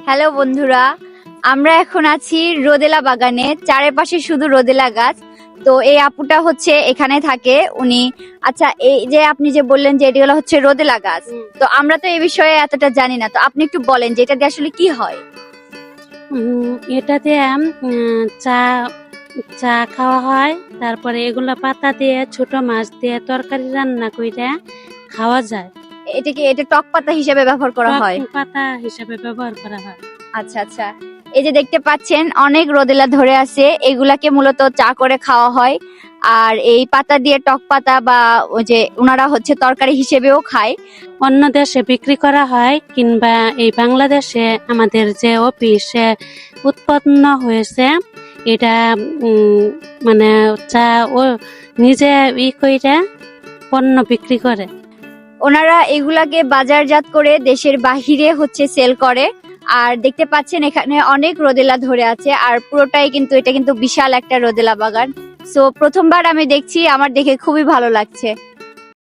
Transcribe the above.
Hello বন্ধুরা, আমরা এখন আছি রোদেলা বাগানে। চারিপাশে শুধু রোদেলা গাছ। তো এই আপুটা হচ্ছে এখানে থাকে উনি। আচ্ছা, এই যে আপনি যে বললেন যে এগুলো হচ্ছে রোদেলা গাছ, তো আমরা তো এই বিষয়ে এতটা জানি না, তো আপনি একটু বলেন যে এটা দিয়ে আসলে কি হয়। এটাতে চা চা খাওয়া হয়, তারপরে এগুলো পাতা দিয়ে ছোট মাছ দিয়ে তরকারি রান্না করে খাওয়া যায়। এটা টক পাতা হিসেবে ব্যবহার করা টক হয়। পাতা হিসেবে ব্যবহার করা হয়। আচ্ছা আচ্ছা, এই যে দেখতে পাচ্ছেন অনেক রোদেলা ধরে আছে, এগুলাকে মূলত চা করে খাওয়া হয়। আর এই পাতা দিয়ে টক পাতা বা ওই যে ওনারা হচ্ছে তরকারি হিসেবেও খায়। অন্য দেশে বিক্রি করা হয়, কিংবা এই বাংলাদেশে আমাদের যে অফিসে উৎপন্ন হয়েছে এটা মানে চা ও নিজে কইরা পণ্য বিক্রি করে। ওনারা এগুলাকে বাজারজাত করে দেশের বাহিরে হচ্ছে সেল করে। আর দেখতে পাচ্ছেন এখানে অনেক রোদেলা ধরে আছে, আর পুরোটাই কিন্তু এটা কিন্তু বিশাল একটা রোদেলা বাগান। সো প্রথমবার আমি দেখছি, আমার দেখে খুবই ভালো লাগছে।